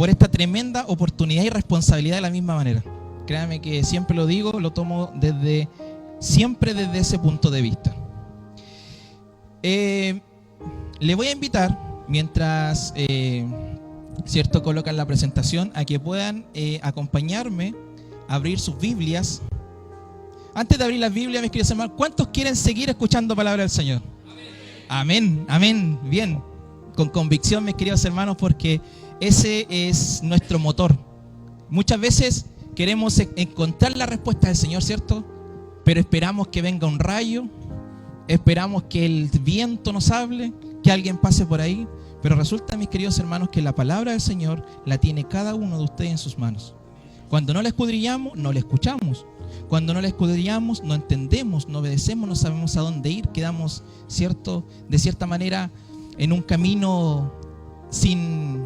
por esta tremenda oportunidad y responsabilidad de la misma manera. Créame que siempre lo digo, lo tomo siempre desde ese punto de vista. Le voy a invitar, mientras cierto colocan la presentación, a que puedan acompañarme a abrir sus Biblias. Antes de abrir las Biblias, mis queridos hermanos, ¿cuántos quieren seguir escuchando palabra del Señor? Amén, amén, bien, con convicción, mis queridos hermanos, porque ese es nuestro motor. Muchas veces queremos encontrar la respuesta del Señor, ¿cierto? Pero esperamos que venga un rayo, esperamos que el viento nos hable, que alguien pase por ahí. Pero resulta, mis queridos hermanos, que la palabra del Señor la tiene cada uno de ustedes en sus manos. Cuando no la escudriñamos, no la escuchamos. Cuando no la escudriñamos, no entendemos, no obedecemos, no sabemos a dónde ir. Quedamos, ¿cierto?, de cierta manera en un camino sin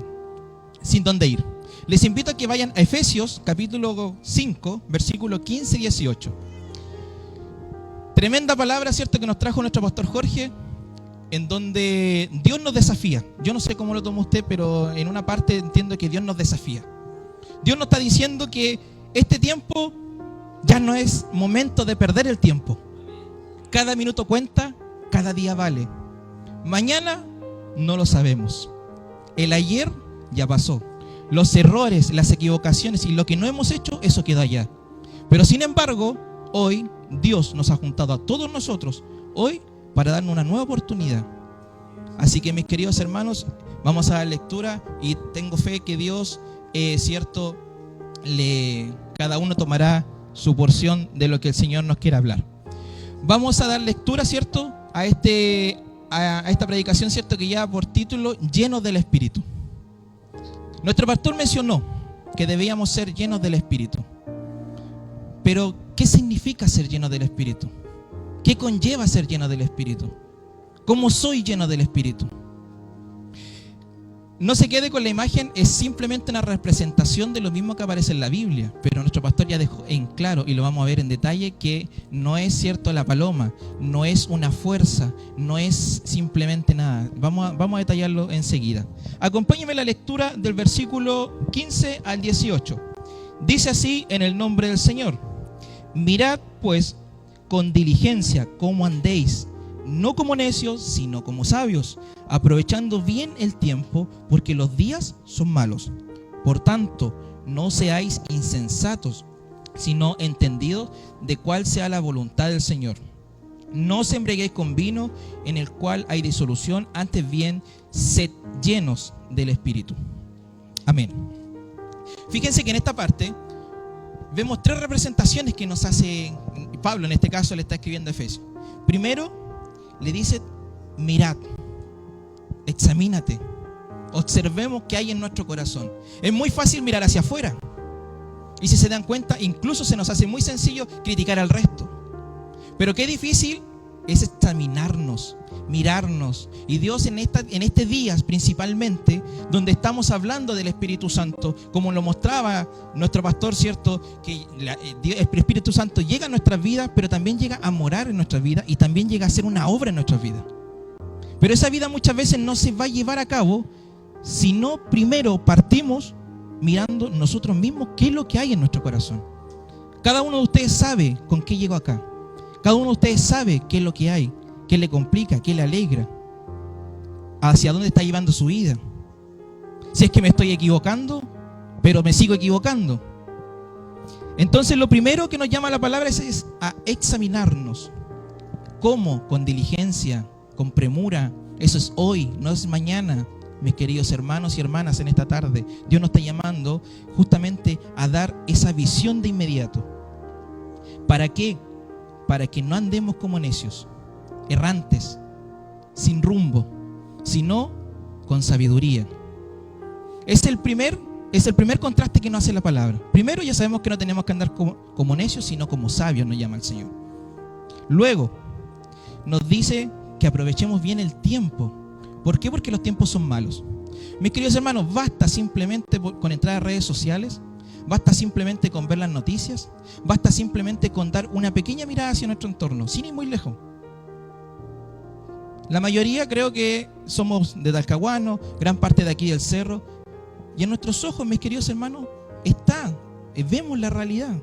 dónde ir. Les invito a que vayan a Efesios capítulo 5, versículo 15 y 18. Tremenda palabra, ¿cierto?, que nos trajo nuestro pastor Jorge, en donde Dios nos desafía. Yo no sé cómo lo toma usted, pero en una parte entiendo que Dios nos desafía. Dios nos está diciendo que este tiempo ya no es momento de perder el tiempo. Cada minuto cuenta, cada día vale. Mañana no lo sabemos. El ayer ya pasó. Los errores, las equivocaciones y lo que no hemos hecho, eso queda allá. Pero sin embargo, hoy Dios nos ha juntado a todos nosotros, hoy, para darnos una nueva oportunidad. Así que, mis queridos hermanos, vamos a dar lectura y tengo fe que Dios, cierto, cada uno tomará su porción de lo que el Señor nos quiera hablar. Vamos a dar lectura, ¿cierto?, a esta predicación, ¿cierto?, que lleva por título Llenos del Espíritu. Nuestro pastor mencionó que debíamos ser llenos del Espíritu. Pero, ¿qué significa ser lleno del Espíritu? ¿Qué conlleva ser lleno del Espíritu? ¿Cómo soy lleno del Espíritu? No se quede con la imagen, es simplemente una representación de lo mismo que aparece en la Biblia. Pero nuestro pastor ya dejó en claro, y lo vamos a ver en detalle, que no es cierto la paloma, no es una fuerza, no es simplemente nada. Vamos a detallarlo enseguida. Acompáñenme a la lectura del versículo 15 al 18. Dice así en el nombre del Señor: mirad pues con diligencia cómo andéis, no como necios, sino como sabios, aprovechando bien el tiempo, porque los días son malos. Por tanto, no seáis insensatos, sino entendidos de cuál sea la voluntad del Señor. No os embriaguéis con vino, en el cual hay disolución, antes bien, sed llenos del Espíritu. Amén. Fíjense que en esta parte vemos tres representaciones que nos hace Pablo. En este caso le está escribiendo a Efesios. Primero, le dice: mirad, examínate, observemos qué hay en nuestro corazón. Es muy fácil mirar hacia afuera, y si se dan cuenta, incluso se nos hace muy sencillo criticar al resto. Pero qué difícil es examinarnos, mirarnos. Y Dios en este día principalmente, donde estamos hablando del Espíritu Santo, como lo mostraba nuestro pastor, ¿cierto?, que el Espíritu Santo llega a nuestras vidas, pero también llega a morar en nuestras vidas y también llega a hacer una obra en nuestras vidas. Pero esa vida muchas veces no se va a llevar a cabo si no primero partimos mirando nosotros mismos qué es lo que hay en nuestro corazón. Cada uno de ustedes sabe con qué llegó acá. Cada uno de ustedes sabe qué es lo que hay, qué le complica, qué le alegra, hacia dónde está llevando su vida. Si es que me estoy equivocando, pero me sigo equivocando. Entonces lo primero que nos llama la palabra es a examinarnos. ¿Cómo? Con diligencia, con premura. Eso es hoy, no es mañana. Mis queridos hermanos y hermanas, en esta tarde Dios nos está llamando justamente a dar esa visión de inmediato. ¿Para qué? Para que no andemos como necios, errantes, sin rumbo, sino con sabiduría. Es el primer contraste que nos hace la palabra. Primero, ya sabemos que no tenemos que andar como necios, sino como sabios, nos llama el Señor. Luego, nos dice que aprovechemos bien el tiempo. ¿Por qué? Porque los tiempos son malos. Mis queridos hermanos, basta simplemente con entrar a redes sociales, basta simplemente con ver las noticias, basta simplemente con dar una pequeña mirada hacia nuestro entorno, sin ir muy lejos. La mayoría creo que somos de Talcahuano, gran parte de aquí del cerro. Y en nuestros ojos, mis queridos hermanos, está. Vemos la realidad.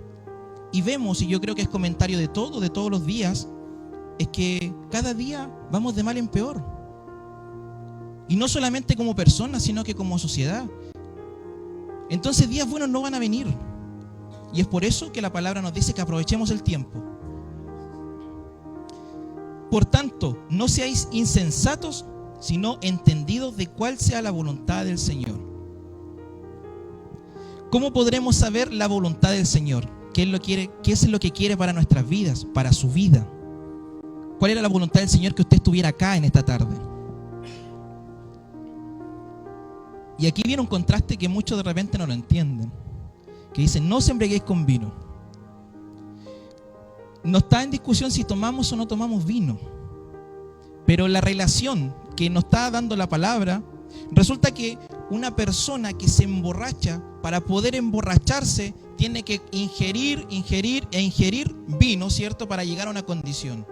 Y vemos, y yo creo que es comentario de todos los días, es que cada día vamos de mal en peor. Y no solamente como personas, sino que como sociedad. Entonces días buenos no van a venir. Y es por eso que la palabra nos dice que aprovechemos el tiempo. Por tanto, no seáis insensatos, sino entendidos de cuál sea la voluntad del Señor. ¿Cómo podremos saber la voluntad del Señor? ¿Qué es lo que quiere para nuestras vidas, para su vida? ¿Cuál era la voluntad del Señor que usted estuviera acá en esta tarde? Y aquí viene un contraste que muchos de repente no lo entienden. Que dicen, no os embriaguéis con vino. No está en discusión si tomamos o no tomamos vino. Pero la relación que nos está dando la palabra, resulta que una persona que se emborracha, para poder emborracharse, tiene que ingerir vino, ¿cierto? Para llegar a una condición.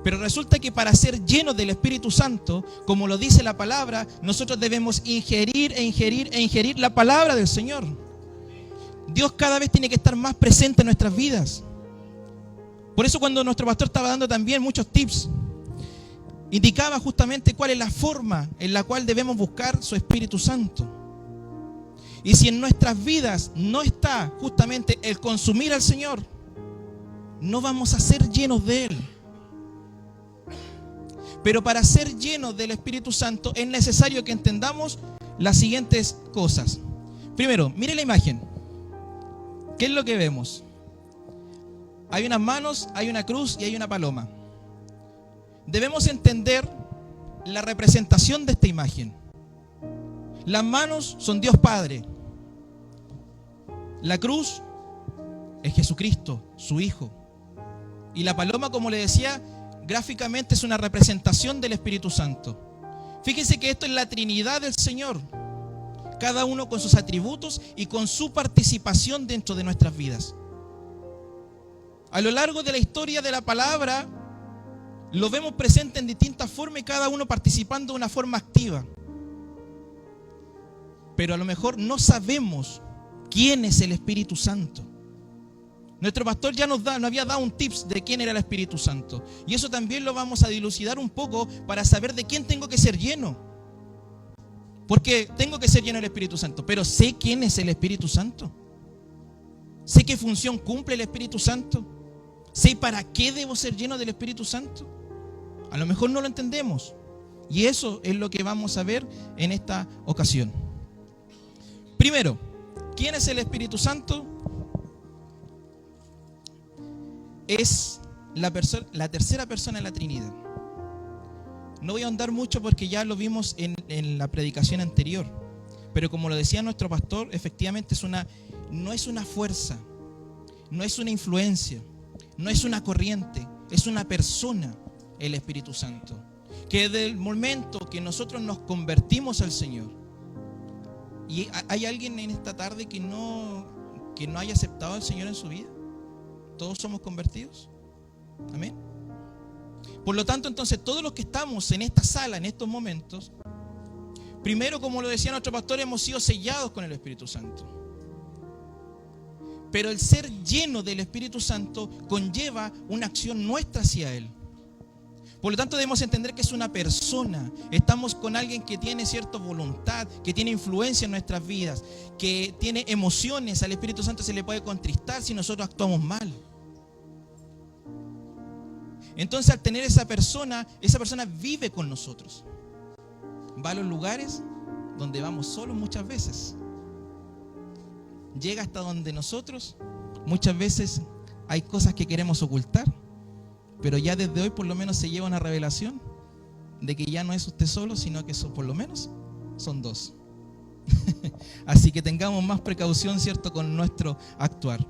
Pero resulta que para ser llenos del Espíritu Santo, como lo dice la palabra, nosotros debemos ingerir la palabra del Señor. Dios cada vez tiene que estar más presente en nuestras vidas. Por eso cuando nuestro pastor estaba dando también muchos tips, indicaba justamente cuál es la forma en la cual debemos buscar su Espíritu Santo. Y si en nuestras vidas no está justamente el consumir al Señor, no vamos a ser llenos de Él. Pero para ser llenos del Espíritu Santo es necesario que entendamos las siguientes cosas. Primero, mire la imagen. ¿Qué es lo que vemos? Hay unas manos, hay una cruz y hay una paloma. Debemos entender la representación de esta imagen. Las manos son Dios Padre. La cruz es Jesucristo, su Hijo. Y la paloma, como le decía, gráficamente es una representación del Espíritu Santo. Fíjense que esto es la Trinidad del Señor. Cada uno con sus atributos y con su participación dentro de nuestras vidas. A lo largo de la historia de la palabra, lo vemos presente en distintas formas y cada uno participando de una forma activa. Pero a lo mejor no sabemos quién es el Espíritu Santo. Nuestro pastor ya nos había dado un tips de quién era el Espíritu Santo. Y eso también lo vamos a dilucidar un poco para saber de quién tengo que ser lleno. Porque tengo que ser lleno del Espíritu Santo. Pero sé quién es el Espíritu Santo. Sé qué función cumple el Espíritu Santo. Sé para qué debo ser lleno del Espíritu Santo. A lo mejor no lo entendemos. Y eso es lo que vamos a ver en esta ocasión. Primero, ¿quién es el Espíritu Santo? Es la tercera persona en la Trinidad. No voy a ahondar mucho porque ya lo vimos en la predicación anterior. Pero como lo decía nuestro pastor, efectivamente no es una fuerza, no es una influencia, no es una corriente, es una persona, el Espíritu Santo. Que desde el momento que nosotros nos convertimos al Señor, ¿y hay alguien en esta tarde que no haya aceptado al Señor en su vida? ¿Todos somos convertidos? Amén. Por lo tanto, entonces, todos los que estamos en esta sala, en estos momentos, primero, como lo decía nuestro pastor, hemos sido sellados con el Espíritu Santo. Pero el ser lleno del Espíritu Santo conlleva una acción nuestra hacia Él. Por lo tanto, debemos entender que es una persona. Estamos con alguien que tiene cierta voluntad, que tiene influencia en nuestras vidas, que tiene emociones. Al Espíritu Santo se le puede contristar si nosotros actuamos mal. Entonces, al tener esa persona vive con nosotros. Va a los lugares donde vamos solos muchas veces. Llega hasta donde nosotros muchas veces hay cosas que queremos ocultar. Pero ya desde hoy por lo menos se lleva una revelación de que ya no es usted solo, sino que por lo menos son dos. Así que tengamos más precaución, ¿cierto?, con nuestro actuar.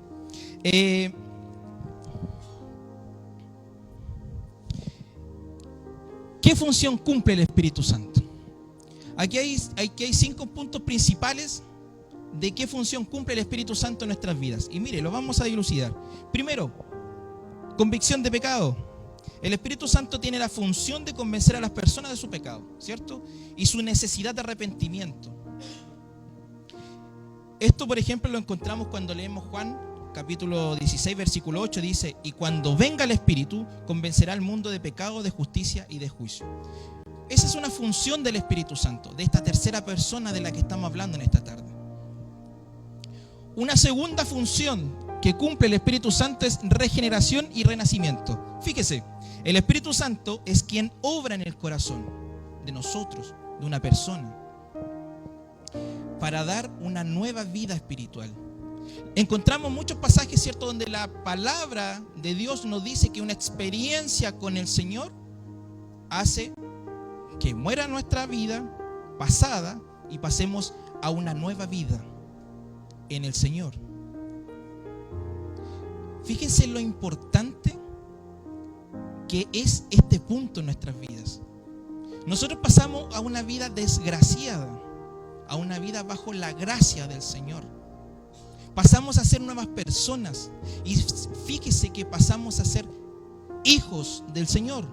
¿Qué función cumple el Espíritu Santo? Aquí hay 5 puntos principales de qué función cumple el Espíritu Santo en nuestras vidas. Y mire, lo vamos a dilucidar. Primero, convicción de pecado. El Espíritu Santo tiene la función de convencer a las personas de su pecado, ¿cierto? Y su necesidad de arrepentimiento. Esto, por ejemplo, lo encontramos cuando leemos Juan, capítulo 16, versículo 8, dice: y cuando venga el Espíritu, convencerá al mundo de pecado, de justicia y de juicio. Esa es una función del Espíritu Santo, de esta tercera persona de la que estamos hablando en esta tarde. Una segunda función que cumple el Espíritu Santo es regeneración y renacimiento. Fíjese, el Espíritu Santo es quien obra en el corazón de nosotros, de una persona, para dar una nueva vida espiritual. Encontramos muchos pasajes, ¿cierto?, donde la palabra de Dios nos dice que una experiencia con el Señor hace que muera nuestra vida pasada y pasemos a una nueva vida en el Señor. Fíjense lo importante que es este punto en nuestras vidas. Nosotros pasamos a una vida desgraciada, a una vida bajo la gracia del Señor. Pasamos a ser nuevas personas y fíjese que pasamos a ser hijos del Señor.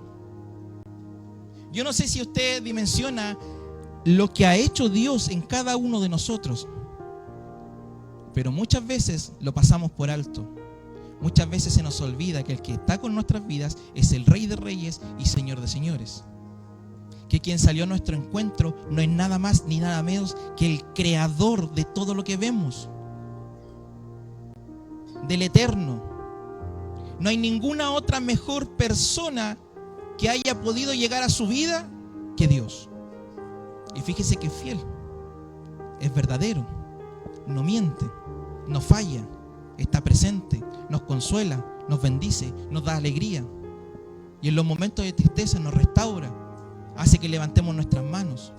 Yo no sé si usted dimensiona lo que ha hecho Dios en cada uno de nosotros, pero muchas veces lo pasamos por alto. Muchas veces se nos olvida que el que está con nuestras vidas es el Rey de Reyes y Señor de Señores. Que quien salió a nuestro encuentro no es nada más ni nada menos que el creador de todo lo que vemos, del eterno. No hay ninguna otra mejor persona que haya podido llegar a su vida que Dios. Y fíjese que es fiel, es verdadero, no miente, no falla, está presente, nos consuela, nos bendice, nos da alegría. Y en los momentos de tristeza nos restaura, hace que levantemos nuestras manos.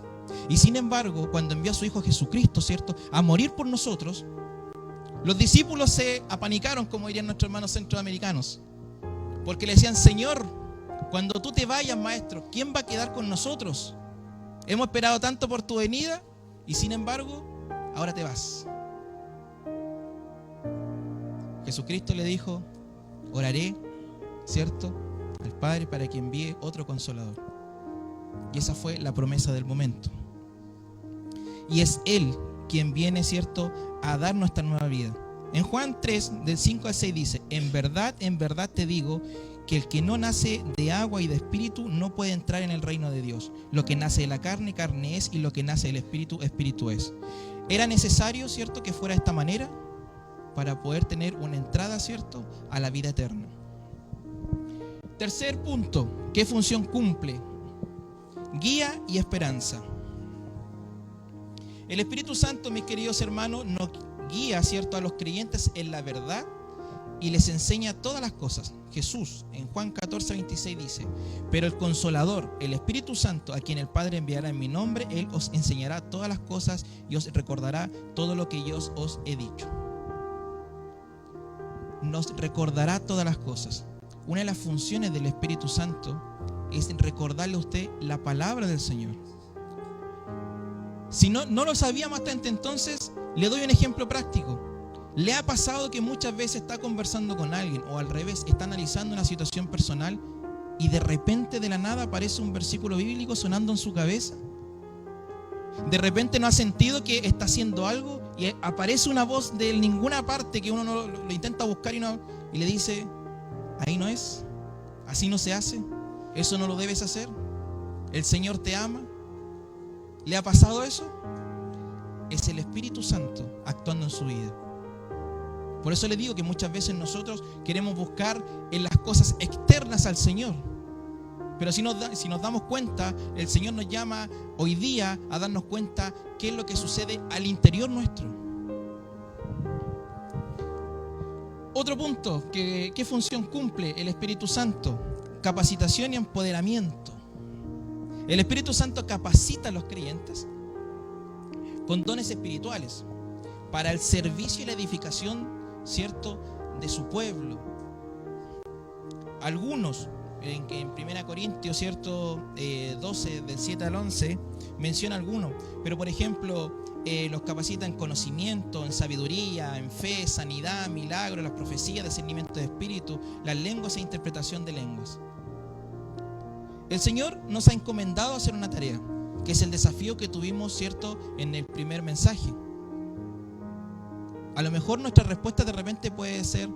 Y sin embargo, cuando envió a su Hijo Jesucristo, ¿cierto?, a morir por nosotros, los discípulos se apanicaron, como dirían nuestros hermanos centroamericanos, porque le decían: Señor, cuando tú te vayas, Maestro, ¿quién va a quedar con nosotros? Hemos esperado tanto por tu venida y sin embargo, ahora te vas. Jesucristo le dijo: oraré, ¿cierto?, al Padre para que envíe otro Consolador. Y esa fue la promesa del momento. Y es Él quien viene, ¿cierto?, a dar nuestra nueva vida. En Juan 3, del 5 al 6 dice: en verdad te digo que el que no nace de agua y de espíritu no puede entrar en el reino de Dios. Lo que nace de la carne, carne es, y lo que nace del espíritu, espíritu es. Era necesario, ¿cierto?, que fuera de esta manera para poder tener una entrada, ¿cierto?, a la vida eterna. Tercer punto, ¿qué función cumple? Guía y esperanza. El Espíritu Santo, mis queridos hermanos, nos guía, ¿cierto?, a los creyentes en la verdad y les enseña todas las cosas. Jesús en Juan 14, 26 dice: pero el Consolador, el Espíritu Santo, a quien el Padre enviará en mi nombre, Él os enseñará todas las cosas y os recordará todo lo que yo os he dicho. Nos recordará todas las cosas. Una de las funciones del Espíritu Santo es recordarle a usted la palabra del Señor. Si no lo sabíamos hasta entonces, le doy un ejemplo práctico. ¿Le ha pasado que muchas veces está conversando con alguien o al revés, está analizando una situación personal y de repente de la nada aparece un versículo bíblico sonando en su cabeza? De repente no ha sentido que está haciendo algo y aparece una voz de ninguna parte que uno no lo intenta buscar y le dice: ahí no es, así no se hace, eso no lo debes hacer, el Señor te ama. ¿Le ha pasado eso? Es el Espíritu Santo actuando en su vida. Por eso le digo que muchas veces nosotros queremos buscar en las cosas externas al Señor. Pero si nos damos cuenta, el Señor nos llama hoy día a darnos cuenta qué es lo que sucede al interior nuestro. Otro punto, ¿qué función cumple el Espíritu Santo? Capacitación y empoderamiento. El Espíritu Santo capacita a los creyentes con dones espirituales para el servicio y la edificación, ¿cierto?, de su pueblo. Algunos, en 1 Corintios, ¿cierto?, 12, del 7 al 11, menciona algunos, pero por ejemplo, los capacita en conocimiento, en sabiduría, en fe, sanidad, milagros, las profecías, discernimiento de espíritu, las lenguas e interpretación de lenguas. El Señor nos ha encomendado a hacer una tarea, que es el desafío que tuvimos, ¿cierto?, en el primer mensaje. A lo mejor nuestra respuesta de repente puede ser: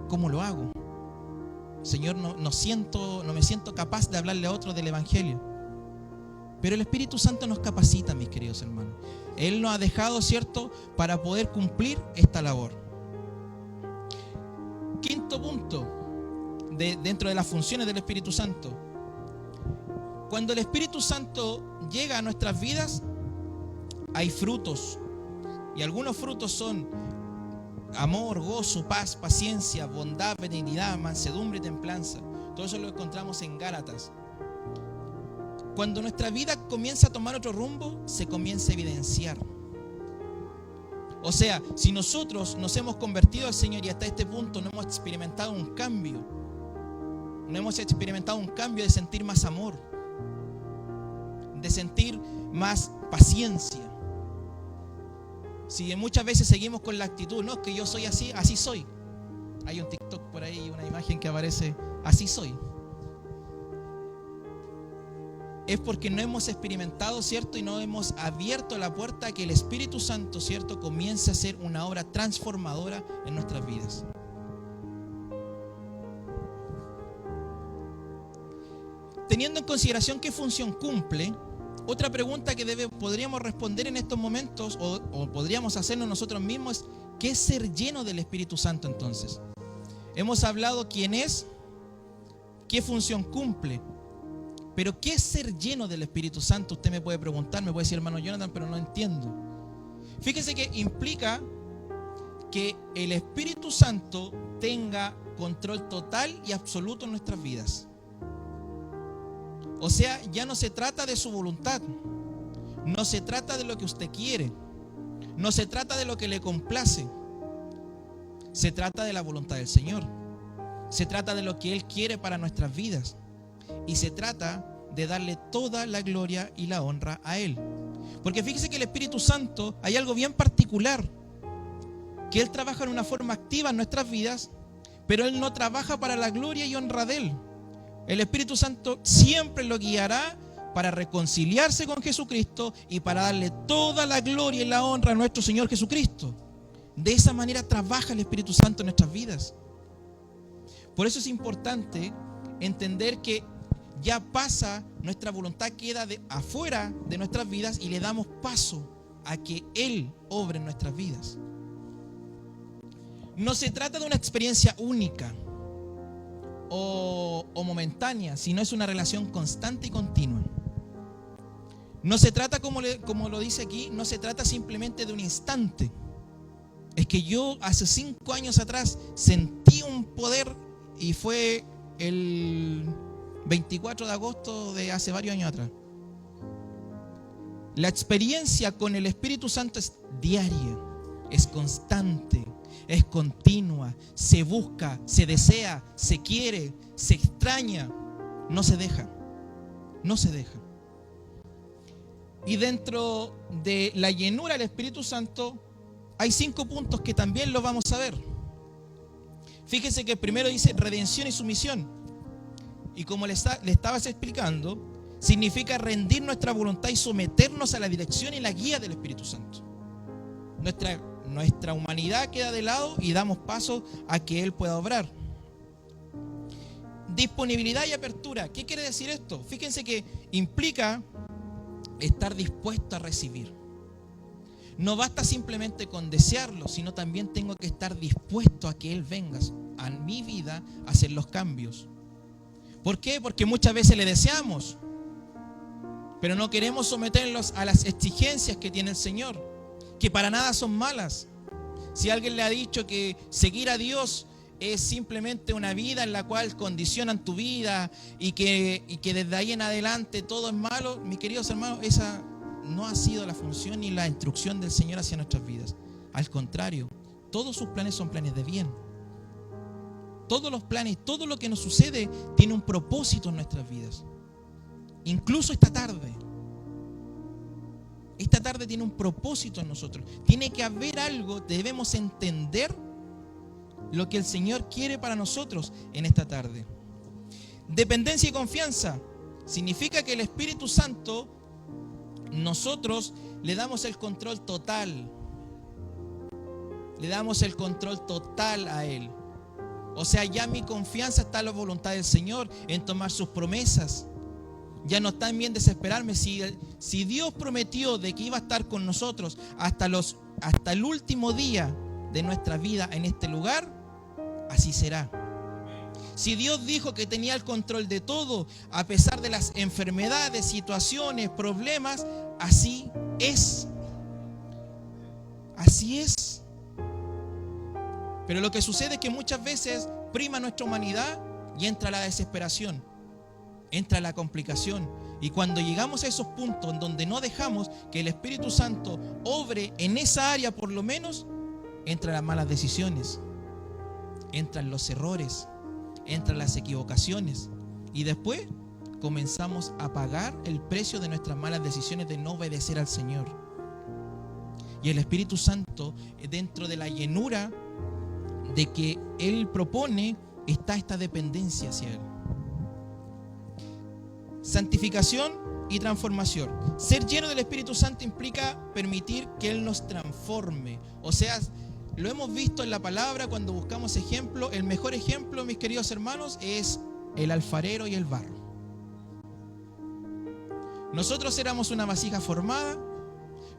¿cómo lo hago? Señor, no me siento capaz de hablarle a otro del Evangelio. Pero el Espíritu Santo nos capacita, mis queridos hermanos. Él nos ha dejado, ¿cierto?, para poder cumplir esta labor. Quinto punto, dentro de las funciones del Espíritu Santo. Cuando el Espíritu Santo llega a nuestras vidas, hay frutos. Y algunos frutos son amor, gozo, paz, paciencia, bondad, benignidad, mansedumbre y templanza. Todo eso lo encontramos en Gálatas. Cuando nuestra vida comienza a tomar otro rumbo, se comienza a evidenciar. O sea, si nosotros nos hemos convertido al Señor y hasta este punto no hemos experimentado un cambio, no hemos experimentado un cambio de sentir más amor, de sentir más paciencia. Si muchas veces seguimos con la actitud, no, es que yo soy así, así soy. Hay un TikTok por ahí, una imagen que aparece, así soy. Es porque no hemos experimentado, ¿cierto? Y no hemos abierto la puerta a que el Espíritu Santo, ¿cierto?, comience a hacer una obra transformadora en nuestras vidas. Teniendo en consideración qué función cumple, otra pregunta que podríamos responder en estos momentos, o podríamos hacernos nosotros mismos, es: ¿qué es ser lleno del Espíritu Santo entonces? Hemos hablado quién es, qué función cumple, pero ¿qué es ser lleno del Espíritu Santo? Usted me puede preguntar, me puede decir: hermano Jonathan, pero no entiendo. Fíjese que implica que el Espíritu Santo tenga control total y absoluto en nuestras vidas. O sea, ya no se trata de su voluntad, no se trata de lo que usted quiere, no se trata de lo que le complace, se trata de la voluntad del Señor, se trata de lo que Él quiere para nuestras vidas y se trata de darle toda la gloria y la honra a Él. Porque fíjese que el Espíritu Santo, hay algo bien particular, que Él trabaja en una forma activa en nuestras vidas, pero Él no trabaja para la gloria y honra de Él. El Espíritu Santo siempre lo guiará para reconciliarse con Jesucristo y para darle toda la gloria y la honra a nuestro Señor Jesucristo. De esa manera trabaja el Espíritu Santo en nuestras vidas. Por eso es importante entender que ya pasa, nuestra voluntad queda afuera de nuestras vidas y le damos paso a que Él obre en nuestras vidas. No se trata de una experiencia única o momentánea, sino es una relación constante y continua. No se trata, como lo dice aquí, no se trata simplemente de un instante. Es que yo hace 5 años atrás sentí un poder y fue el 24 de agosto de hace varios años atrás. La experiencia con el Espíritu Santo es diaria, es constante, es continua, se busca, se desea, se quiere, se extraña, no se deja, no se deja. Y dentro de la llenura del Espíritu Santo hay 5 puntos que también los vamos a ver. Fíjese que primero dice redención y sumisión. Y como le estabas explicando, significa rendir nuestra voluntad y someternos a la dirección y la guía del Espíritu Santo. Nuestra humanidad queda de lado y damos paso a que Él pueda obrar. Disponibilidad y apertura. ¿Qué quiere decir esto? Fíjense que implica estar dispuesto a recibir. No basta simplemente con desearlo, sino también tengo que estar dispuesto a que Él venga a mi vida a hacer los cambios. ¿Por qué? Porque muchas veces le deseamos, pero no queremos someterlos a las exigencias que tiene el Señor, que para nada son malas. Si alguien le ha dicho que seguir a Dios es simplemente una vida en la cual condicionan tu vida y que desde ahí en adelante todo es malo, mis queridos hermanos, esa no ha sido la función ni la instrucción del Señor hacia nuestras vidas. Al contrario, todos sus planes son planes de bien. Todos los planes, todo lo que nos sucede tiene un propósito en nuestras vidas. Incluso esta tarde. Esta tarde tiene un propósito en nosotros. Tiene que haber algo, debemos entender lo que el Señor quiere para nosotros en esta tarde. Dependencia y confianza. Significa que el Espíritu Santo, nosotros le damos el control total. le damos el control total a Él. O sea, ya mi confianza está en la voluntad del Señor, en tomar sus promesas. Ya no está en mí en desesperarme. Si Dios prometió de que iba a estar con nosotros hasta el último día de nuestra vida en este lugar, así será. Si Dios dijo que tenía el control de todo, a pesar de las enfermedades, situaciones, problemas, así es. Así es. Pero lo que sucede es que muchas veces prima nuestra humanidad y entra la desesperación, entra la complicación. Y cuando llegamos a esos puntos en donde no dejamos que el Espíritu Santo obre en esa área por lo menos, entran las malas decisiones, entran los errores, entran las equivocaciones. Y después comenzamos a pagar el precio de nuestras malas decisiones de no obedecer al Señor. Y el Espíritu Santo, dentro de la llenura de que Él propone, está esta dependencia hacia Él. Santificación y transformación. Ser lleno del Espíritu Santo implica permitir que Él nos transforme. O sea, lo hemos visto en la palabra cuando buscamos ejemplo. El mejor ejemplo, mis queridos hermanos, es el alfarero y el barro. Nosotros éramos una vasija formada,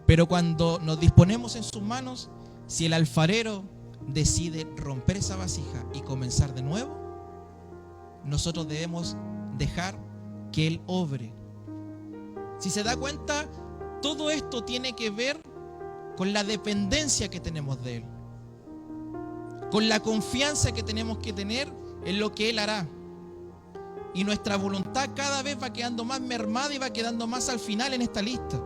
pero cuando nos disponemos en sus manos, si el alfarero decide romper esa vasija y comenzar de nuevo, nosotros debemos dejar que Él obre. Si se da cuenta, todo esto tiene que ver con la dependencia que tenemos de Él, con la confianza que tenemos que tener en lo que Él hará. Y nuestra voluntad cada vez va quedando más mermada y va quedando más al final en esta lista,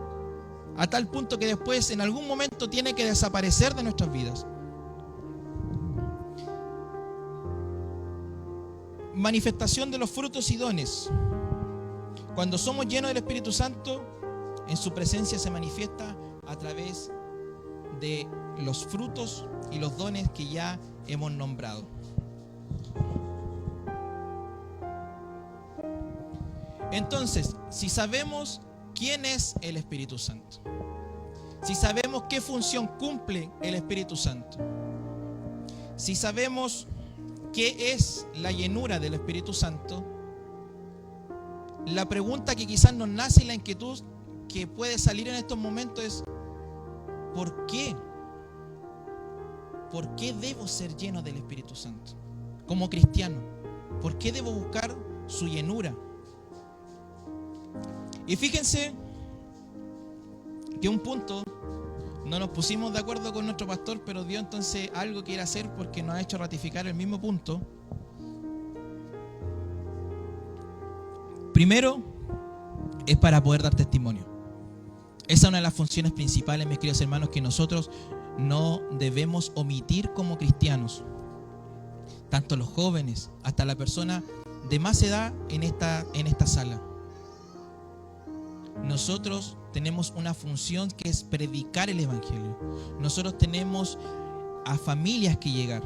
a tal punto que después en algún momento tiene que desaparecer de nuestras vidas. Manifestación de los frutos y dones. Cuando somos llenos del Espíritu Santo, en su presencia se manifiesta a través de los frutos y los dones que ya hemos nombrado. Entonces, si sabemos quién es el Espíritu Santo, si sabemos qué función cumple el Espíritu Santo, si sabemos qué es la llenura del Espíritu Santo, la pregunta que quizás nos nace y la inquietud que puede salir en estos momentos es: ¿por qué? ¿Por qué debo ser lleno del Espíritu Santo? Como cristiano, ¿por qué debo buscar su llenura? Y fíjense que un punto, no nos pusimos de acuerdo con nuestro pastor, pero Dios entonces algo quiere hacer porque nos ha hecho ratificar el mismo punto. Primero, es para poder dar testimonio. Esa es una de las funciones principales, mis queridos hermanos, que nosotros no debemos omitir como cristianos. Tanto los jóvenes, hasta la persona de más edad en esta sala. Nosotros tenemos una función que es predicar el Evangelio. Nosotros tenemos a familias que llegar.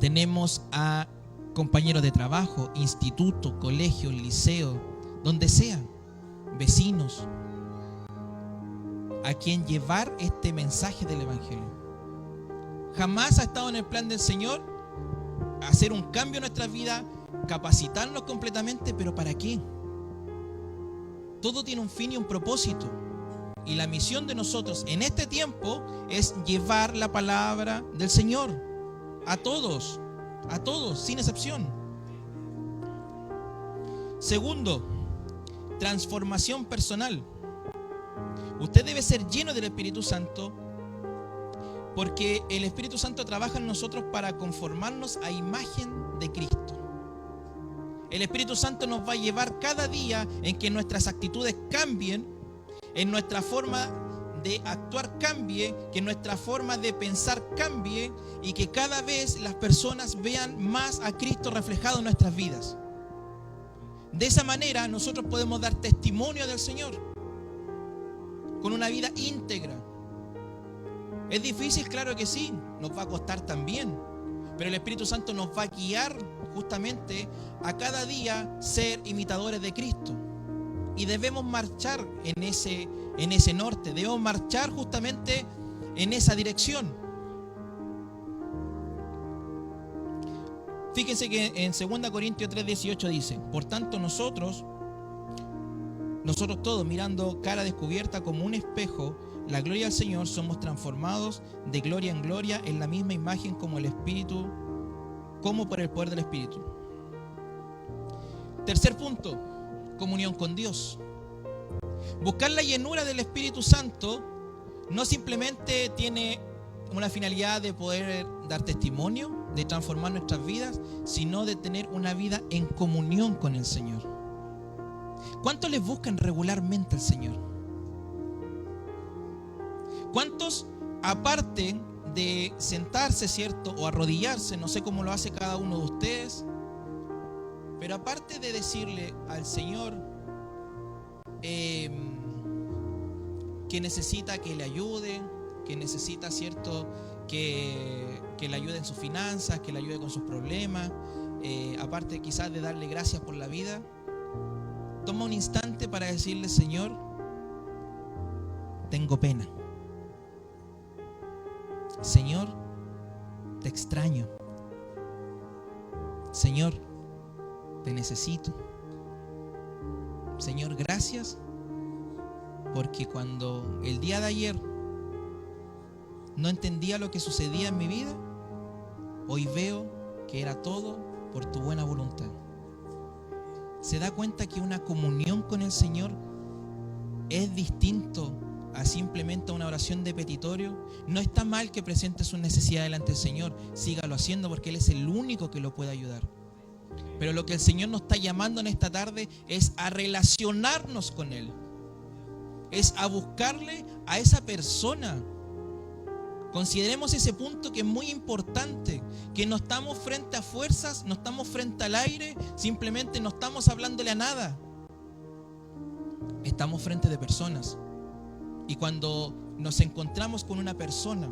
Tenemos a compañeros de trabajo, instituto, colegio, liceo, donde sea, vecinos, a quien llevar este mensaje del Evangelio. Jamás ha estado en el plan del Señor hacer un cambio en nuestra vida, capacitarnos completamente, pero ¿para qué? Todo tiene un fin y un propósito. Y la misión de nosotros en este tiempo es llevar la palabra del Señor a todos, sin excepción. Segundo, transformación personal. Usted debe ser lleno del Espíritu Santo porque el Espíritu Santo trabaja en nosotros para conformarnos a imagen de Cristo. El Espíritu Santo nos va a llevar cada día en que nuestras actitudes cambien, en nuestra forma de actuar cambie, que nuestra forma de pensar cambie y que cada vez las personas vean más a Cristo reflejado en nuestras vidas. De esa manera nosotros podemos dar testimonio del Señor con una vida íntegra. ¿Es difícil? Claro que sí, nos va a costar también, pero el Espíritu Santo nos va a guiar justamente a cada día ser imitadores de Cristo. Y debemos marchar en ese norte, debemos marchar justamente en esa dirección. Fíjense que en 2 Corintios 3:18 dice: por tanto nosotros todos, mirando cara descubierta como un espejo la gloria del Señor, somos transformados de gloria en gloria en la misma imagen como el Espíritu, como por el poder del Espíritu. Tercer punto, comunión con Dios. Buscar la llenura del Espíritu Santo no simplemente tiene una finalidad de poder dar testimonio, de transformar nuestras vidas, sino de tener una vida en comunión con el Señor. ¿Cuántos les buscan regularmente al Señor? ¿Cuántos, aparte de sentarse, ¿cierto?, o arrodillarse, no sé cómo lo hace cada uno de ustedes, pero aparte de decirle al Señor que necesita que le ayude, que necesita, ¿cierto?, que le ayude en sus finanzas, que le ayude con sus problemas, aparte quizás de darle gracias por la vida, toma un instante para decirle: Señor, tengo pena. Señor, te extraño. Señor, te necesito. Señor, gracias, porque cuando el día de ayer no entendía lo que sucedía en mi vida, hoy veo que era todo por tu buena voluntad. Se da cuenta que una comunión con el Señor es distinto a simplemente una oración de petitorio. No está mal que presente su necesidad delante del Señor, sígalo haciendo porque Él es el único que lo puede ayudar. Pero lo que el Señor nos está llamando en esta tarde es a relacionarnos con Él, es a buscarle a esa persona. Consideremos ese punto, que es muy importante, que no estamos frente a fuerzas, no estamos frente al aire, simplemente no estamos hablándole a nada. Estamos frente de personas. Y cuando nos encontramos con una persona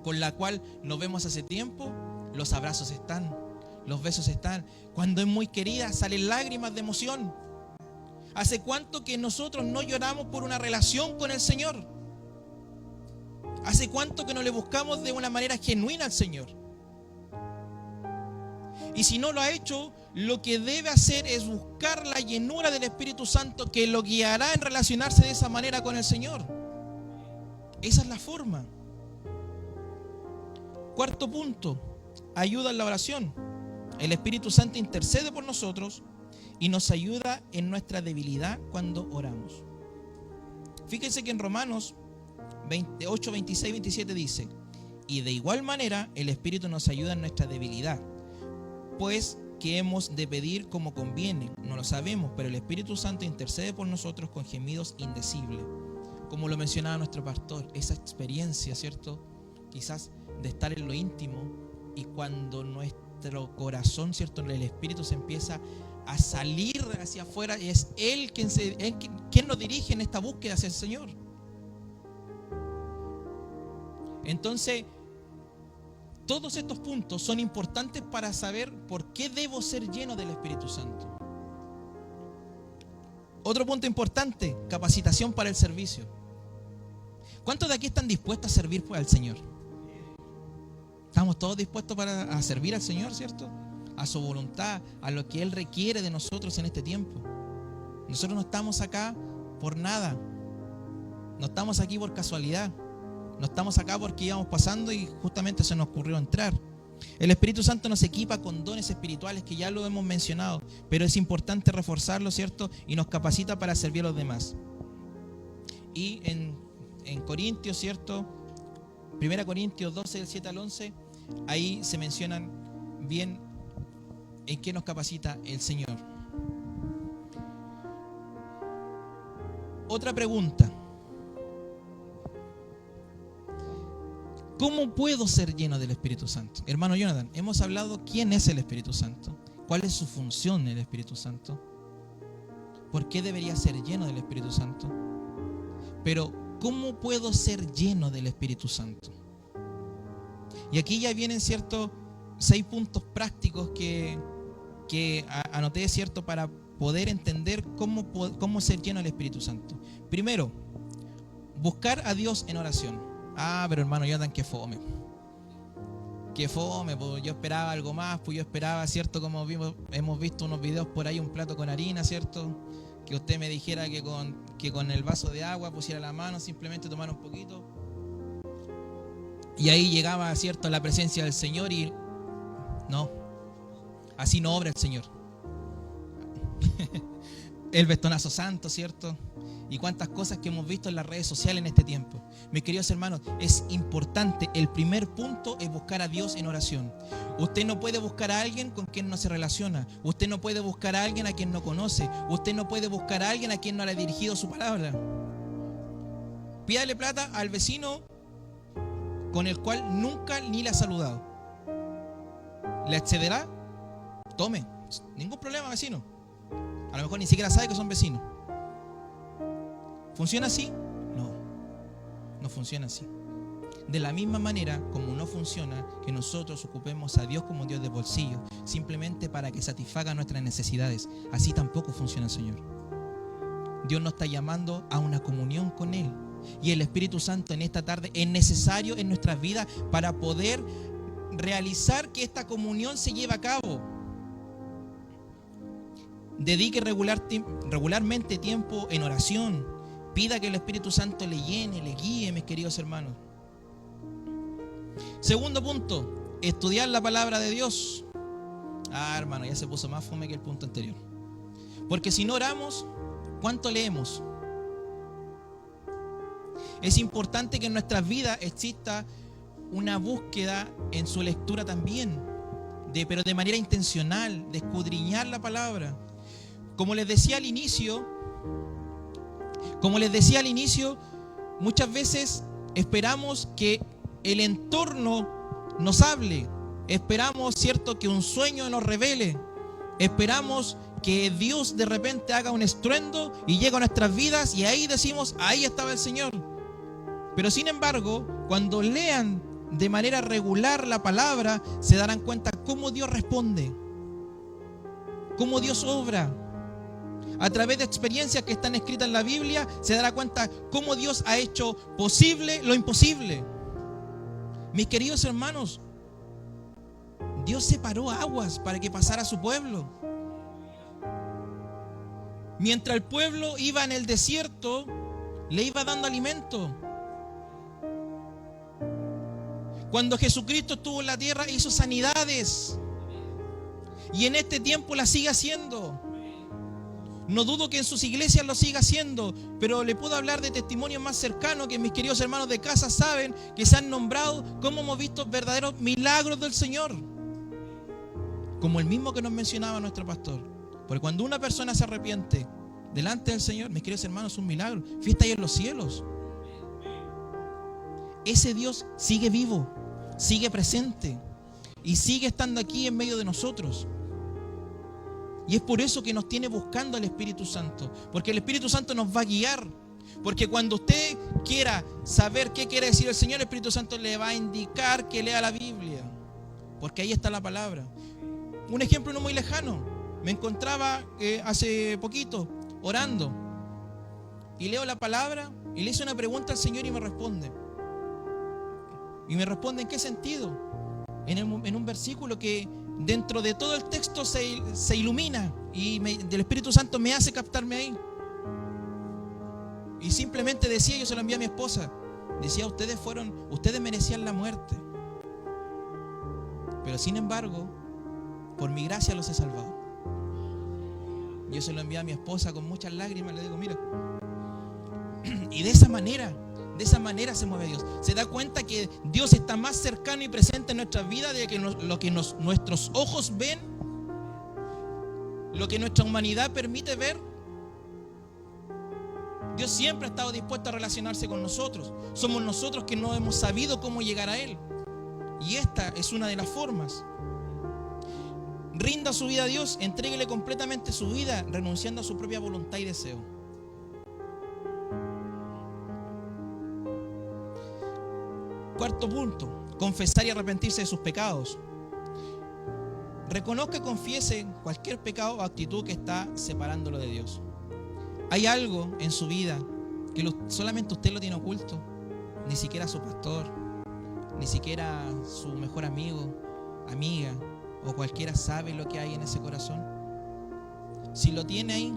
con la cual nos vemos hace tiempo, los abrazos están, los besos están. Cuando es muy querida, salen lágrimas de emoción. ¿Hace cuánto que nosotros no lloramos por una relación con el Señor? ¿Hace cuánto que no le buscamos de una manera genuina al Señor? Y si no lo ha hecho, lo que debe hacer es buscar la llenura del Espíritu Santo, que lo guiará en relacionarse de esa manera con el Señor. Esa es la forma. Cuarto punto, ayuda en la oración. El Espíritu Santo intercede por nosotros y nos ayuda en nuestra debilidad cuando oramos. Fíjense que en Romanos 8, 26, 27 dice: y de igual manera el Espíritu nos ayuda en nuestra debilidad, pues que hemos de pedir como conviene, no lo sabemos, pero el Espíritu Santo intercede por nosotros con gemidos indecibles. Como lo mencionaba nuestro pastor, esa experiencia, ¿cierto?, quizás de estar en lo íntimo, y cuando nuestro corazón, ¿cierto?, el Espíritu se empieza a salir hacia afuera, y es Él quien nos dirige en esta búsqueda hacia el Señor. Entonces, todos estos puntos son importantes para saber por qué debo ser lleno del Espíritu Santo. Otro punto importante, capacitación para el servicio. ¿Cuántos de aquí están dispuestos a servir al Señor? Estamos todos dispuestos a servir al Señor, ¿cierto? A su voluntad, a lo que Él requiere de nosotros en este tiempo. Nosotros no estamos acá por nada. No estamos aquí por casualidad. No estamos acá porque íbamos pasando y justamente se nos ocurrió entrar. El Espíritu Santo nos equipa con dones espirituales que ya lo hemos mencionado, pero es importante reforzarlo, ¿cierto? Y nos capacita para servir a los demás. Y en Corintios, ¿cierto? 1 Corintios 12, del 7 al 11, ahí se mencionan bien en qué nos capacita el Señor. Otra pregunta: ¿cómo puedo ser lleno del Espíritu Santo? Hermano Jonathan, hemos hablado quién es el Espíritu Santo, cuál es su función en el Espíritu Santo, por qué debería ser lleno del Espíritu Santo. Pero, ¿cómo puedo ser lleno del Espíritu Santo? Y aquí ya vienen, ¿cierto?, 6 puntos prácticos que anoté, ¿cierto?, para poder entender cómo ser lleno del Espíritu Santo. Primero, buscar a Dios en oración. Pero hermano Jonathan, qué fome. qué fome, pues yo esperaba algo más, pues yo esperaba, ¿cierto? Como hemos visto unos videos por ahí, un plato con harina, ¿cierto? Que usted me dijera que con el vaso de agua pusiera la mano, simplemente tomara un poquito. Y ahí llegaba, ¿cierto?, la presencia del Señor y no, así no obra el Señor. El bastonazo santo, ¿cierto? Y cuántas cosas que hemos visto en las redes sociales en este tiempo. Mis queridos hermanos, es importante, el primer punto es buscar a Dios en oración. Usted no puede buscar a alguien con quien no se relaciona. Usted no puede buscar a alguien a quien no conoce. Usted no puede buscar a alguien a quien no le ha dirigido su palabra. Pídale plata al vecino con el cual nunca ni le ha saludado. ¿Le accederá? Tome, ningún problema, vecino. A lo mejor ni siquiera sabe que son vecinos. ¿Funciona así? No, no funciona así. De la misma manera como no funciona que nosotros ocupemos a Dios como Dios de bolsillo, simplemente para que satisfaga nuestras necesidades. Así tampoco funciona el Señor. Dios nos está llamando a una comunión con Él. Y el Espíritu Santo en esta tarde es necesario en nuestras vidas para poder realizar que esta comunión se lleve a cabo. Dedique regularmente tiempo en oración. Pida que el Espíritu Santo le llene, le guíe, mis queridos hermanos. Segundo punto, estudiar la palabra de Dios. Hermano, ya se puso más fome que el punto anterior. Porque si no oramos, ¿cuánto leemos? Es importante que en nuestras vidas exista una búsqueda en su lectura también, pero de manera intencional, de escudriñar la palabra. Como les decía al inicio, muchas veces esperamos que el entorno nos hable. Esperamos, ¿cierto?, que un sueño nos revele. Esperamos que Dios de repente haga un estruendo y llegue a nuestras vidas y ahí decimos, ahí estaba el Señor. Pero sin embargo, cuando lean de manera regular la palabra, se darán cuenta cómo Dios responde, cómo Dios obra. A través de experiencias que están escritas en la Biblia, se dará cuenta cómo Dios ha hecho posible lo imposible. Mis queridos hermanos, Dios separó aguas para que pasara a su pueblo. Mientras el pueblo iba en el desierto, le iba dando alimento. Cuando Jesucristo estuvo en la tierra, hizo sanidades. Y en este tiempo la sigue haciendo. No dudo que en sus iglesias lo siga haciendo, pero le puedo hablar de testimonios más cercanos que mis queridos hermanos de casa saben, que se han nombrado, cómo hemos visto verdaderos milagros del Señor. Como el mismo que nos mencionaba nuestro pastor. Porque cuando una persona se arrepiente delante del Señor, mis queridos hermanos, es un milagro. Fiesta ahí en los cielos. Ese Dios sigue vivo, sigue presente y sigue estando aquí en medio de nosotros. Y es por eso que nos tiene buscando el Espíritu Santo, porque el Espíritu Santo nos va a guiar. Porque cuando usted quiera saber qué quiere decir el Señor, el Espíritu Santo le va a indicar que lea la Biblia, porque ahí está la palabra. Un ejemplo no muy lejano, me encontraba hace poquito orando y leo la palabra y le hice una pregunta al Señor y me responde. Y me responde ¿en qué sentido? En un versículo que dentro de todo el texto se ilumina y del Espíritu Santo me hace captarme ahí. Y simplemente decía, yo se lo envié a mi esposa, decía, ustedes merecían la muerte, pero sin embargo, por mi gracia los he salvado. Yo se lo envié a mi esposa con muchas lágrimas, le digo, mira. Y de esa manera se mueve Dios. Se da cuenta que Dios está más cercano y presente en nuestras vidas de que lo que nuestros ojos ven, lo que nuestra humanidad permite ver. Dios siempre ha estado dispuesto a relacionarse con nosotros. Somos nosotros que no hemos sabido cómo llegar a Él. Y esta es una de las formas. Rinda su vida a Dios, entréguele completamente su vida, renunciando a su propia voluntad y deseo. Cuarto punto, confesar y arrepentirse de sus pecados. Reconozca y confiese cualquier pecado o actitud que está separándolo de Dios. ¿Hay algo en su vida que solamente usted lo tiene oculto? Ni siquiera su pastor, ni siquiera su mejor amigo, amiga o cualquiera sabe lo que hay en ese corazón. Si lo tiene ahí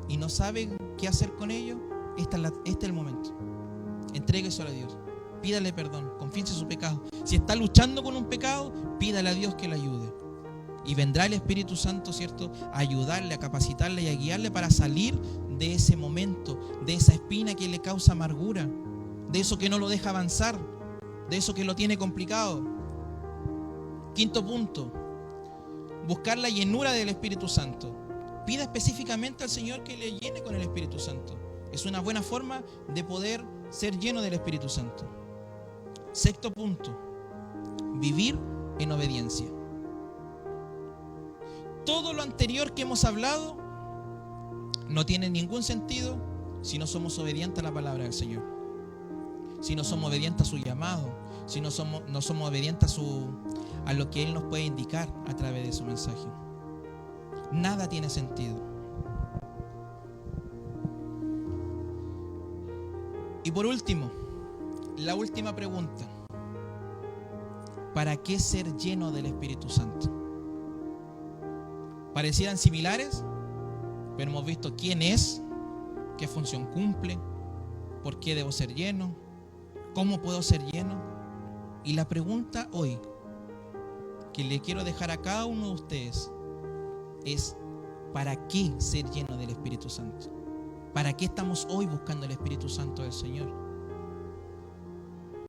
y no sabe qué hacer con ello, este es el momento. Entrégueselo a Dios, pídale perdón, confiese su pecado. Si está luchando con un pecado, pídale a Dios que le ayude. Y vendrá el Espíritu Santo, ¿cierto?, a ayudarle, a capacitarle y a guiarle para salir de ese momento, de esa espina que le causa amargura, de eso que no lo deja avanzar, de eso que lo tiene complicado. Quinto punto, buscar la llenura del Espíritu Santo. Pida específicamente al Señor que le llene con el Espíritu Santo. Es una buena forma de poder ser lleno del Espíritu Santo. Sexto punto, vivir en obediencia. Todo lo anterior que hemos hablado no tiene ningún sentido si no somos obedientes a la palabra del Señor, si no somos obedientes a su llamado, si no somos obedientes a lo que Él nos puede indicar a través de su mensaje. Nada tiene sentido. Y por último, la última pregunta: ¿para qué ser lleno del Espíritu Santo? Parecieran similares, pero hemos visto quién es, qué función cumple, por qué debo ser lleno, cómo puedo ser lleno. Y la pregunta hoy que le quiero dejar a cada uno de ustedes es: ¿para qué ser lleno del Espíritu Santo? ¿Para qué estamos hoy buscando el Espíritu Santo del Señor?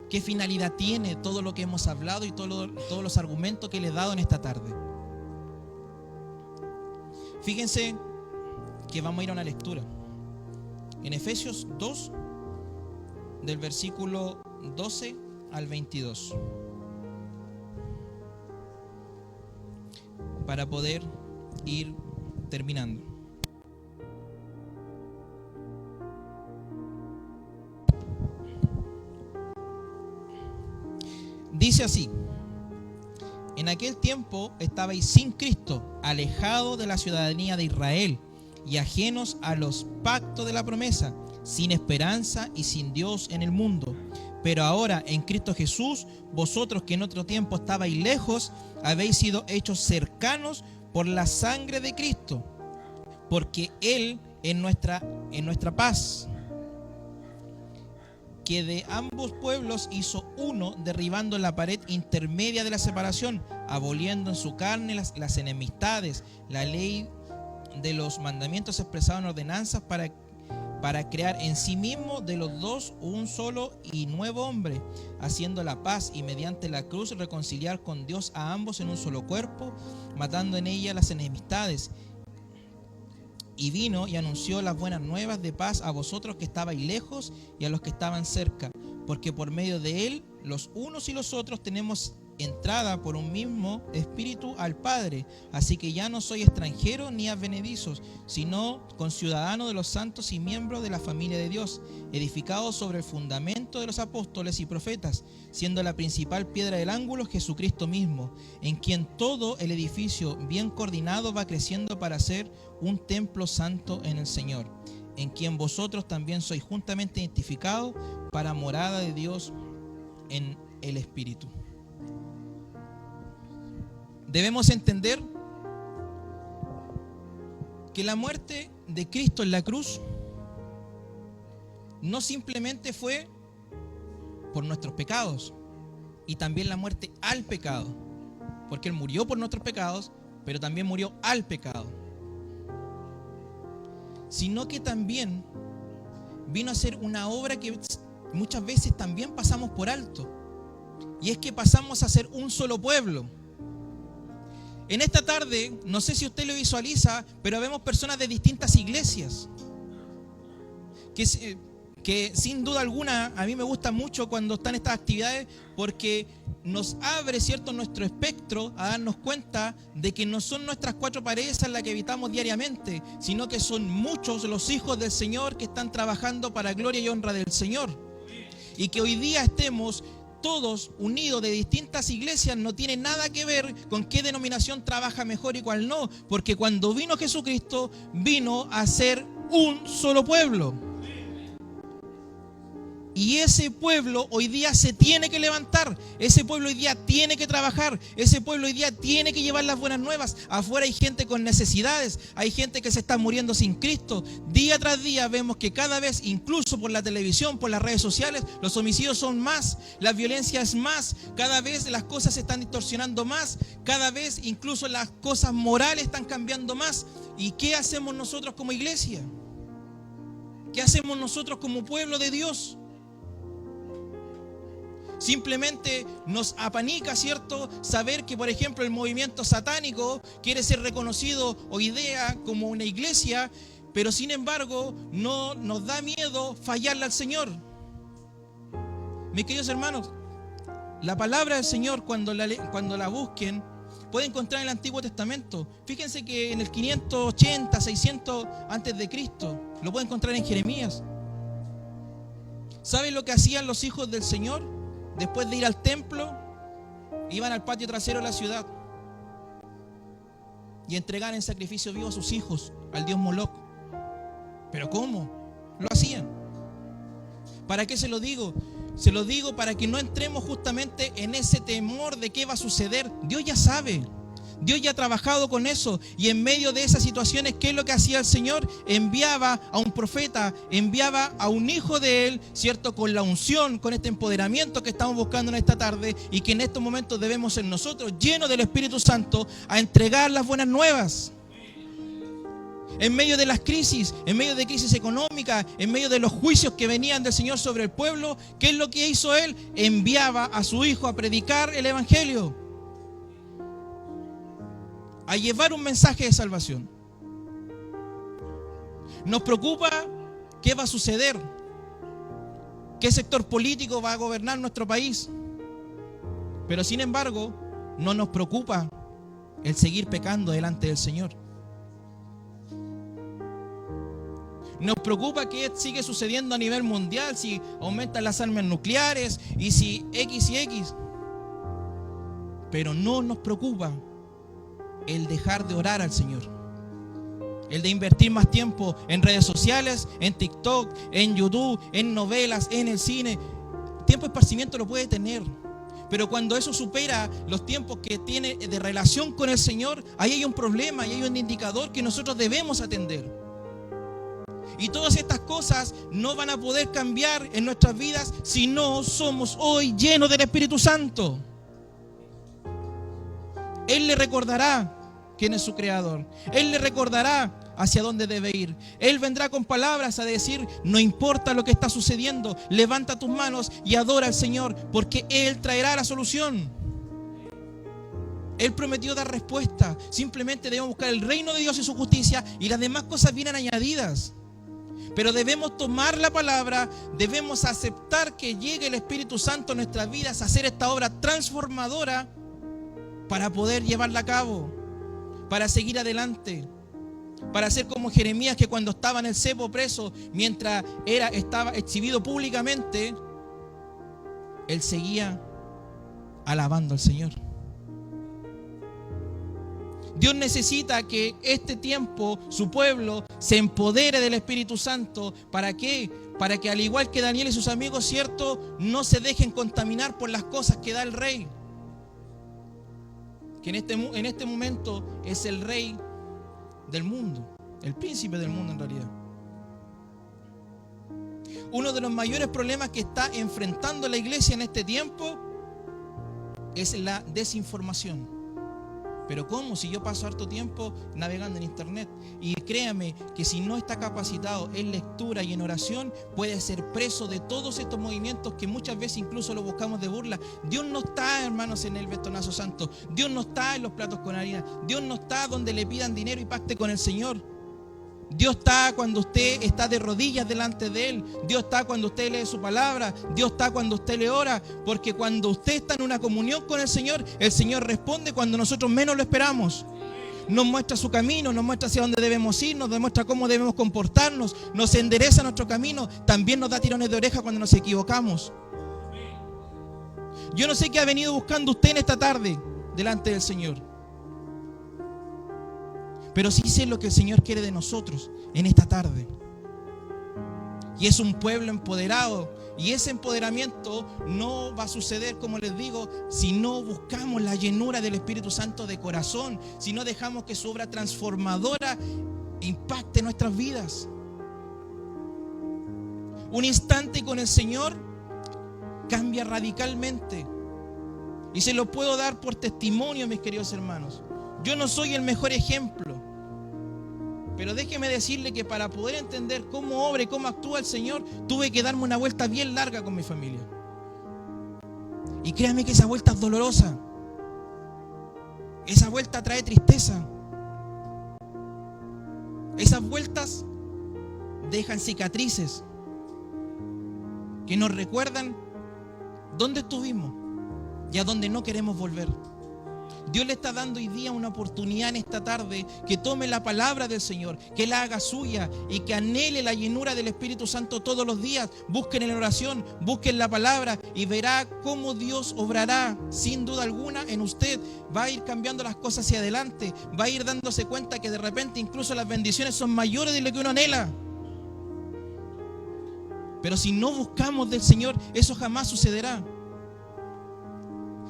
¿Qué finalidad tiene todo lo que hemos hablado y todos los argumentos que le he dado en esta tarde? Fíjense que vamos a ir a una lectura. En Efesios 2, del versículo 12 al 22. Para poder ir terminando. Dice así: en aquel tiempo estabais sin Cristo, alejados de la ciudadanía de Israel y ajenos a los pactos de la promesa, sin esperanza y sin Dios en el mundo. Pero ahora en Cristo Jesús, vosotros que en otro tiempo estabais lejos, habéis sido hechos cercanos por la sangre de Cristo, porque Él es nuestra paz, que de ambos pueblos hizo uno, derribando la pared intermedia de la separación, aboliendo en su carne las enemistades, la ley de los mandamientos expresados en ordenanzas, para crear en sí mismo de los dos un solo y nuevo hombre, haciendo la paz, y mediante la cruz reconciliar con Dios a ambos en un solo cuerpo, matando en ella las enemistades. Y vino y anunció las buenas nuevas de paz a vosotros que estabais lejos y a los que estaban cerca, porque por medio de Él los unos y los otros tenemos entrada por un mismo Espíritu al Padre. Así que ya no sois extranjeros ni advenedizos, sino conciudadanos de los santos y miembros de la familia de Dios, edificados sobre el fundamento de los apóstoles y profetas, siendo la principal piedra del ángulo Jesucristo mismo, en quien todo el edificio bien coordinado va creciendo para ser un templo santo en el Señor, en quien vosotros también sois juntamente identificados para morada de Dios en el Espíritu. Debemos entender que la muerte de Cristo en la cruz no simplemente fue por nuestros pecados, y también la muerte al pecado, porque Él murió por nuestros pecados, pero también murió al pecado, sino que también vino a ser una obra que muchas veces también pasamos por alto, y es que pasamos a ser un solo pueblo. En esta tarde, no sé si usted lo visualiza, pero vemos personas de distintas iglesias que sin duda alguna a mí me gusta mucho cuando están estas actividades, porque nos abre, ¿cierto?, nuestro espectro a darnos cuenta de que no son nuestras cuatro paredes en las que habitamos diariamente, sino que son muchos los hijos del Señor que están trabajando para gloria y honra del Señor. Y que hoy día estemos todos unidos de distintas iglesias no tiene nada que ver con qué denominación trabaja mejor y cuál no, porque cuando vino Jesucristo, vino a ser un solo pueblo. Y ese pueblo hoy día se tiene que levantar, ese pueblo hoy día tiene que trabajar, ese pueblo hoy día tiene que llevar las buenas nuevas. Afuera hay gente con necesidades, hay gente que se está muriendo sin Cristo. Día tras día vemos que cada vez, incluso por la televisión, por las redes sociales, los homicidios son más, la violencia es más, cada vez las cosas se están distorsionando más, cada vez incluso las cosas morales están cambiando más. ¿Y qué hacemos nosotros como iglesia? ¿Qué hacemos nosotros como pueblo de Dios? Simplemente nos apanica, ¿cierto?, saber que, por ejemplo, el movimiento satánico quiere ser reconocido hoy día como una iglesia, pero sin embargo no nos da miedo fallarle al Señor. Mis queridos hermanos, la palabra del Señor, cuando la busquen, pueden encontrar en el Antiguo Testamento. Fíjense que en el 580, 600 antes de Cristo, lo pueden encontrar en Jeremías. ¿Saben lo que hacían los hijos del Señor? Después de ir al templo, iban al patio trasero de la ciudad y entregaban en sacrificio vivo a sus hijos al dios Moloc. ¿Pero cómo? Lo hacían. ¿Para qué se lo digo? Se lo digo para que no entremos justamente en ese temor de qué va a suceder. Dios ya sabe. Dios ya ha trabajado con eso, y en medio de esas situaciones, ¿qué es lo que hacía el Señor? Enviaba a un profeta, enviaba a un hijo de Él, ¿cierto? Con la unción, con este empoderamiento que estamos buscando en esta tarde, y que en estos momentos debemos ser nosotros, llenos del Espíritu Santo, a entregar las buenas nuevas. En medio de las crisis, en medio de crisis económicas, en medio de los juicios que venían del Señor sobre el pueblo, ¿qué es lo que hizo Él? Enviaba a su hijo a predicar el Evangelio, a llevar un mensaje de salvación. Nos preocupa qué va a suceder, qué sector político va a gobernar nuestro país, pero sin embargo no nos preocupa el seguir pecando delante del Señor. Nos preocupa qué sigue sucediendo a nivel mundial, si aumentan las armas nucleares y si X y X, pero no nos preocupa el dejar de orar al Señor, el de invertir más tiempo en redes sociales, en TikTok, en YouTube, en novelas, en el cine. Tiempo de esparcimiento lo puede tener, pero cuando eso supera los tiempos que tiene de relación con el Señor, ahí hay un problema, ahí hay un indicador que nosotros debemos atender. Y todas estas cosas no van a poder cambiar en nuestras vidas si no somos hoy llenos del Espíritu Santo. Él le recordará quién es su creador. Él le recordará hacia dónde debe ir. Él vendrá con palabras a decir: no importa lo que está sucediendo, levanta tus manos y adora al Señor, porque Él traerá la solución. Él prometió dar respuesta. Simplemente debemos buscar el reino de Dios y su justicia, y las demás cosas vienen añadidas. Pero debemos tomar la palabra, debemos aceptar que llegue el Espíritu Santo a nuestras vidas a hacer esta obra transformadora para poder llevarla a cabo, para seguir adelante, para ser como Jeremías, que cuando estaba en el cepo preso, mientras estaba exhibido públicamente, él seguía alabando al Señor. Dios necesita que este tiempo su pueblo se empodere del Espíritu Santo. ¿Para qué? Para que, al igual que Daniel y sus amigos, ¿cierto?, no se dejen contaminar por las cosas que da el rey, que en este momento es el rey del mundo, el príncipe del mundo en realidad. Uno de los mayores problemas que está enfrentando la iglesia en este tiempo es la desinformación. Pero ¿cómo? Si yo paso harto tiempo navegando en internet, y créame que si no está capacitado en lectura y en oración, puede ser preso de todos estos movimientos que muchas veces incluso lo buscamos de burla. Dios no está, hermanos, en el bastonazo santo. Dios no está en los platos con harina. Dios no está donde le pidan dinero y pacte con el Señor. Dios está cuando usted está de rodillas delante de Él. Dios está cuando usted lee su palabra. Dios está cuando usted le ora. Porque cuando usted está en una comunión con el Señor responde cuando nosotros menos lo esperamos. Nos muestra su camino, nos muestra hacia dónde debemos ir, nos demuestra cómo debemos comportarnos, nos endereza nuestro camino. También nos da tirones de oreja cuando nos equivocamos. Yo no sé qué ha venido buscando usted en esta tarde delante del Señor, pero sí sé lo que el Señor quiere de nosotros en esta tarde. Y es un pueblo empoderado, Y ese empoderamiento no va a suceder, como les digo, si no buscamos la llenura del Espíritu Santo de corazón, si no dejamos que su obra transformadora impacte nuestras vidas. Un instante con el Señor cambia radicalmente. Y se lo puedo dar por testimonio, mis queridos hermanos. Yo no soy el mejor ejemplo, pero déjeme decirle que para poder entender cómo obra y cómo actúa el Señor, tuve que darme una vuelta bien larga con mi familia. Y créanme que esa vuelta es dolorosa. Esa vuelta trae tristeza. Esas vueltas dejan cicatrices que nos recuerdan dónde estuvimos y a dónde no queremos volver. Dios le está dando hoy día una oportunidad en esta tarde que tome la palabra del Señor, que la haga suya y que anhele la llenura del Espíritu Santo todos los días. Busquen en oración, busquen la palabra y verá cómo Dios obrará sin duda alguna en usted. Va a ir cambiando las cosas hacia adelante, va a ir dándose cuenta que de repente incluso las bendiciones son mayores de lo que uno anhela. Pero si no buscamos del Señor, eso jamás sucederá.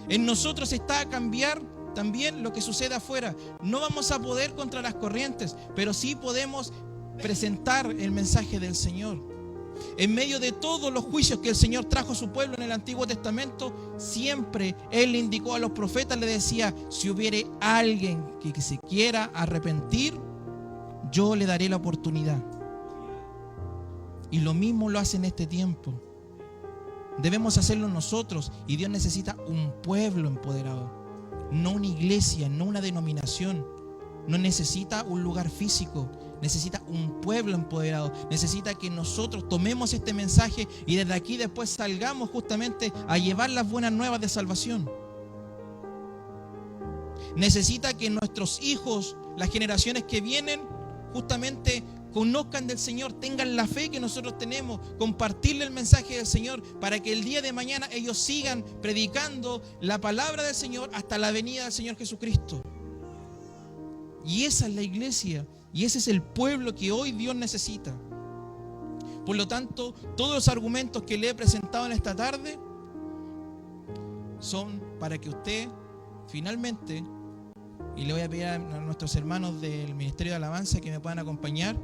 En nosotros está a cambiar también lo que sucede afuera. No vamos a poder contra las corrientes, pero sí podemos presentar el mensaje del Señor. En medio de todos los juicios que el Señor trajo a su pueblo en el Antiguo Testamento, siempre Él le indicó a los profetas, le decía: si hubiere alguien que se quiera arrepentir, yo le daré la oportunidad. Y lo mismo lo hace en este tiempo. Debemos hacerlo nosotros, y Dios necesita un pueblo empoderado, no una iglesia, no una denominación. No necesita un lugar físico, necesita un pueblo empoderado. Necesita que nosotros tomemos este mensaje y desde aquí después salgamos justamente a llevar las buenas nuevas de salvación. Necesita que nuestros hijos, las generaciones que vienen, justamente conozcan del Señor, tengan la fe que nosotros tenemos, compartirle el mensaje del Señor para que el día de mañana ellos sigan predicando la palabra del Señor hasta la venida del Señor Jesucristo. Y esa es la iglesia, y ese es el pueblo que hoy Dios necesita. Por lo tanto, todos los argumentos que le he presentado en esta tarde son para que usted finalmente, y le voy a pedir a nuestros hermanos del Ministerio de Alabanza que me puedan acompañar,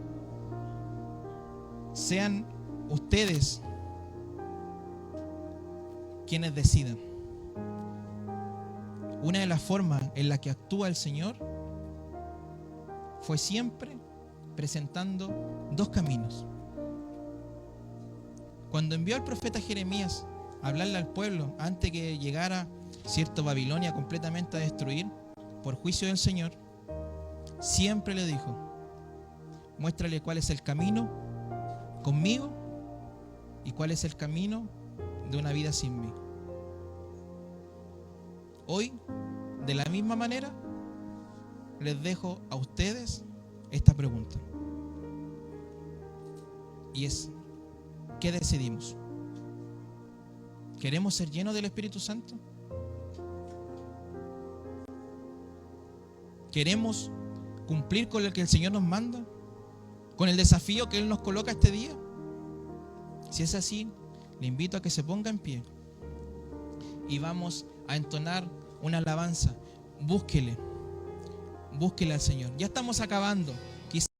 sean ustedes quienes decidan. Una de las formas en la que actúa el Señor fue siempre presentando dos caminos. Cuando envió al profeta Jeremías a hablarle al pueblo antes que llegara, cierto, Babilonia completamente a destruir por juicio del Señor, siempre le dijo: muéstrale cuál es el camino conmigo y cuál es el camino de una vida sin mí. Hoy, de la misma manera, les dejo a ustedes esta pregunta, y es: ¿qué decidimos? ¿Queremos ser llenos del Espíritu Santo? ¿Queremos cumplir con lo que el Señor nos manda? ¿Con el desafío que Él nos coloca este día? Si es así, le invito a que se ponga en pie y vamos a entonar una alabanza. Búsquele al Señor. Ya estamos acabando.